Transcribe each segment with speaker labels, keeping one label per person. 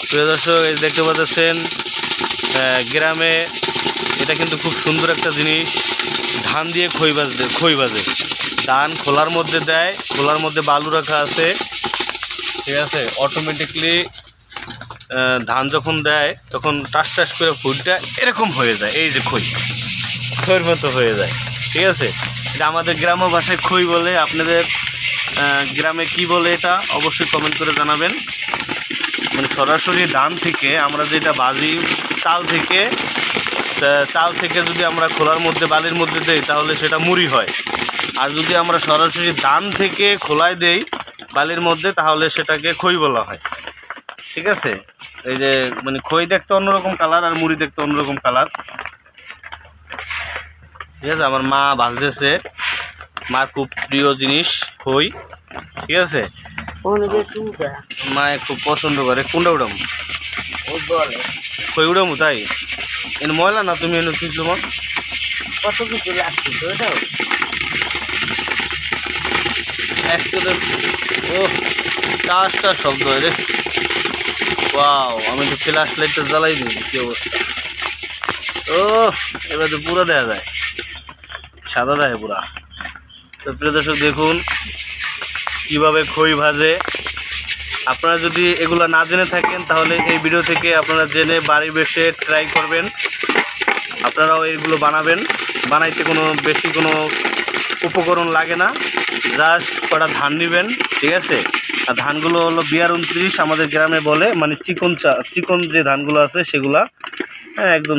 Speaker 1: প্রিয় দর্শক, এই দেখতে পাচ্ছেন গ্রামে এটা কিন্তু খুব সুন্দর একটা জিনিস। ধান দিয়ে খই বাজে। ধান খোলার মধ্যে দেয়, খোলার মধ্যে বালু রাখা আছে, ঠিক আছে। অটোমেটিকলি ধান যখন দেয় তখন টাস টাস করে ফুটটা এরকম হয়ে যায়। এই যে খইয়ের মতো হয়ে যায়, ঠিক আছে। এটা আমাদের গ্রাম্য ভাষায় খই বলে। আপনাদের গ্রামে কি বলে এটা অবশ্যই কমেন্ট করে জানাবেন। মানে সরাসরি ধান থেকে আমরা যেটা বাজি, চাল থেকে যদি আমরা খোলার মধ্যে বালির মধ্যে দেই তাহলে সেটা মুড়ি হয়। আর যদি আমরা সরাসরি ধান থেকে খোলায় দেই বালির মধ্যে তাহলে সেটাকে খই বলা হয়, ঠিক আছে। এই যে মানে খই দেখতে অন্যরকম কালার আর মুড়ি দেখতে অন্যরকম কালার, ঠিক আছে। আমার মা ভাজতেছে, মার খুব প্রিয় জিনিস খই, ঠিক আছে। মায়ে খুব পছন্দ করে। কোনটা উঠাম? খই উঠামু তাই? এনে ময়লা না তুমি এনে কিছু কত কিছু লাগছে তো এটাও ও টাসটা শব্দ হয় রে। ওয়াও, আমি তো ফ্ল্যাশ লাইটটা জ্বালাই দিই, কি অবস্থা। ও এবার তো পুরো দেখা যায়, সাদা দেয় পুরা। তো প্রিয় দর্শক দেখুন কিভাবে খই ভাজে। আপনারা যদি এগুলো না জেনে থাকেন তাহলে এই ভিডিও থেকে আপনারা জেনে বাড়ি বসে ট্রাই করবেন। আপনারাও এইগুলো বানাবেন। বানাইতে বেশি কোনো উপকরণ লাগে না, জাস্ট কটা ধান নেবেন, ঠিক আছে। আর ধানগুলো হলো ২২ আমাদের গ্রামে বলে, মানে চিকন যে ধানগুলো আছে সেগুলা, হ্যাঁ একদম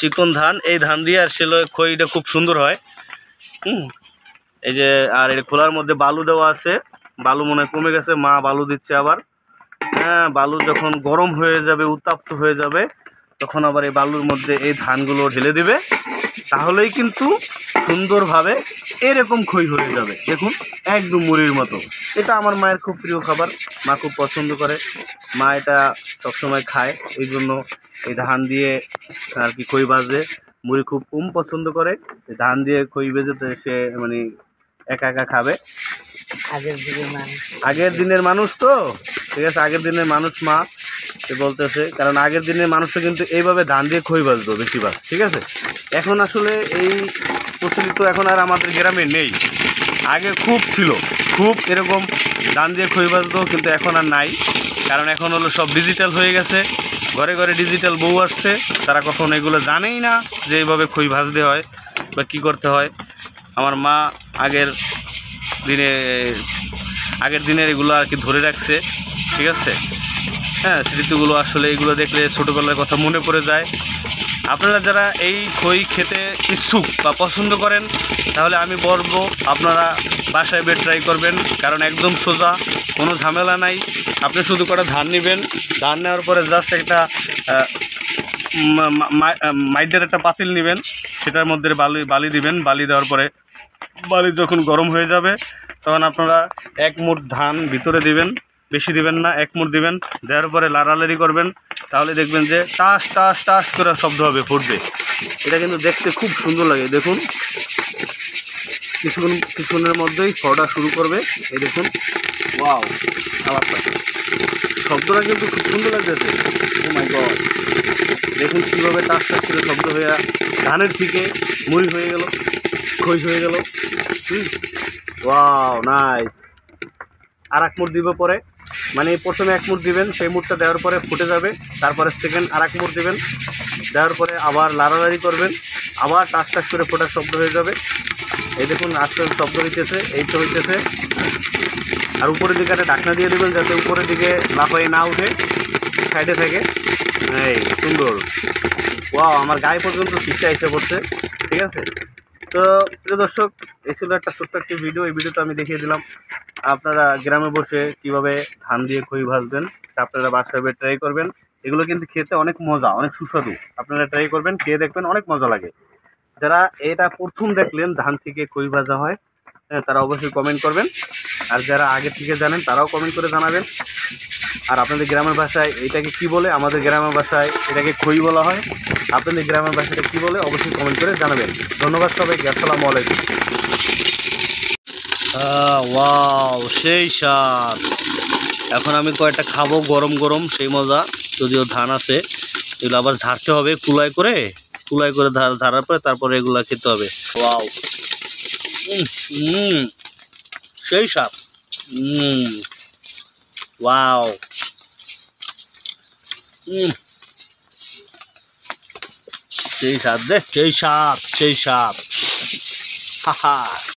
Speaker 1: চিকন ধান। এই ধান দিয়ে আর সেলো খইটা খুব সুন্দর হয়। এই যে আর এটা খোলার মধ্যে বালু দেওয়া আছে, বালু মনে হয় কমে গেছে, মা বালু দিচ্ছে আবার। হ্যাঁ, বালু যখন গরম হয়ে যাবে, উত্তপ্ত হয়ে যাবে, তখন আবার এই বালুর মধ্যে এই ধানগুলো ঢেলে দিবে, তাহলেই কিন্তু সুন্দরভাবে এরকম খই হয়ে যাবে। দেখুন একদম মুড়ির মতো। এটা আমার মায়ের খুব প্রিয় খাবার, মা খুব পছন্দ করে, মা এটা সবসময় খায়। এই জন্য এই ধান দিয়ে আর কি খই ভাজে। মুড়ি খুব কম পছন্দ করে, ধান দিয়ে খই ভেজে সে মানে একা একা খাবে। আগের দিনের মানুষ তো, ঠিক আছে, আগের দিনের মানুষ মা সে বলতেছে, কারণ আগের দিনের মানুষও কিন্তু এইভাবে ধান দিয়ে খই ভাজতো বেশিরভাগ, ঠিক আছে। এখন আসলে এই প্রচলিত এখন আর আমাদের গ্রামে নেই। আগে খুব ছিল, খুব এরকম ধান দিয়ে খই ভাজতো, কিন্তু এখন আর নাই। কারণ এখন হলো সব ডিজিটাল হয়ে গেছে, ঘরে ঘরে ডিজিটাল বউ আসছে, তারা কখন এগুলো জানেই না যে এইভাবে খই ভাজতে হয় বা কী করতে হয়। আমার মা আগের দিনের এগুলো আর কি ধরে রাখছে, ঠিক আছে। হ্যাঁ, স্মৃতিগুলো আসলে এগুলো দেখলে ছোটোবেলার কথা মনে পড়ে যায়। আপনারা যারা এই খই খেতে ইচ্ছুক বা পছন্দ করেন তাহলে আমি বলবো আপনারা বাসায় বেড ট্রাই করবেন, কারণ একদম সোজা, কোনো ঝামেলা নাই। আপনি শুধু কটা ধান নেবেন, ধান নেওয়ার পরে জাস্ট একটা মাইডের একটা পাতিল নেবেন, সেটার মধ্যে বালি দিবেন। বালি দেওয়ার পরে বালি যখন গরম হয়ে যাবে তখন আপনারা 1 মুঠ ধান ভিতরে দিবেন, বেশি দিবেন না, 1 মুঠ দিবেন। দেওয়ার পরে লাড়ালাড়ি করবেন, তাহলে দেখবেন যে টাস টাস টাস করে শব্দ হবে, ফুটবে। এটা কিন্তু দেখতে খুব সুন্দর লাগে। দেখুন কিছুক্ষণের মধ্যেই ফোটা শুরু করবে। এই দেখুন, ওয়াও, আলাদা শব্দটা কিন্তু খুব সুন্দর লাগতেছে। ও মাই গড, দেখুন কীভাবে টাস টাস করে শব্দ হয়ে ধানের থেকে মুড়ি হয়ে গেল, খই হয়ে গেল। Wow, nice. আর 1 মুঠ দিব পরে, মানে প্রথমে 1 মুঠ দিবেন, সেই মুঠটা দেওয়ার পরে ফুটে যাবে, তারপরে সেকেন্ড আর 1 মুঠ দিবেন, দেওয়ার পরে আবার লাড়ালাড়ি করবেন, আবার টাস টাস করে ফোটার শব্দ হয়ে যাবে। এই দেখুন আস্তে আস্তে শব্দ হইতেছে, এই তো হইতেছে। আর উপরের দিকে একটা ঢাকনা দিয়ে দেবেন যাতে উপরের দিকে লাফাই না উঠে, সাইডে থাকে। এই সুন্দর, ওয়াও, আমার গায়ে পর্যন্ত শীতটা এসে পড়ছে, ঠিক আছে। তো প্রিয় দর্শক, এই ছিল একটা ছোট্ট একটি ভিডিও। এই ভিডিওতে আমি দেখিয়ে দিলাম আপনারা গ্রামে বসে কিভাবে ধান দিয়ে খই ভাজবেন। আপনারা বাসায় ট্রাই করবেন, এগুলো কিন্তু খেতে অনেক মজা, অনেক সুস্বাদু। আপনারা ট্রাই করবেন, খেয়ে দেখবেন, অনেক মজা লাগে। যারা এটা প্রথম দেখলেন ধান থেকে খই ভাজা হয়, তারা অবশ্যই কমেন্ট করবেন। আর যারা আগে থেকে জানেন তারাও কমেন্ট করে জানাবেন। আর আপনাদের গ্রামের ভাষায় এটাকে কি বলে, আমাদের গ্রামের ভাষায় এটাকে খই বলা হয়। আপনাদের গ্রামের ভাষাটা কি বলে অবশ্যই কমেন্ট করে জানাবেন। ধন্যবাদ সবাইকে, আসসালামু আলাইকুম। ওয়াও, সেই স্বাদ। এখন আমি কয়টা খাবো গরম গরম, সেই মজা। যদিও ধান আছে, এগুলো আবার ঝাড়তে হবে কুলাই করে ঝাড়ার পরে তারপরে এগুলা খেতে হবে। ওয়াও, সেই স্বাদ। ওয়াও, সেই স্বাদ রে, সেই স্বাদ, সেই স্বাদ। হা হা।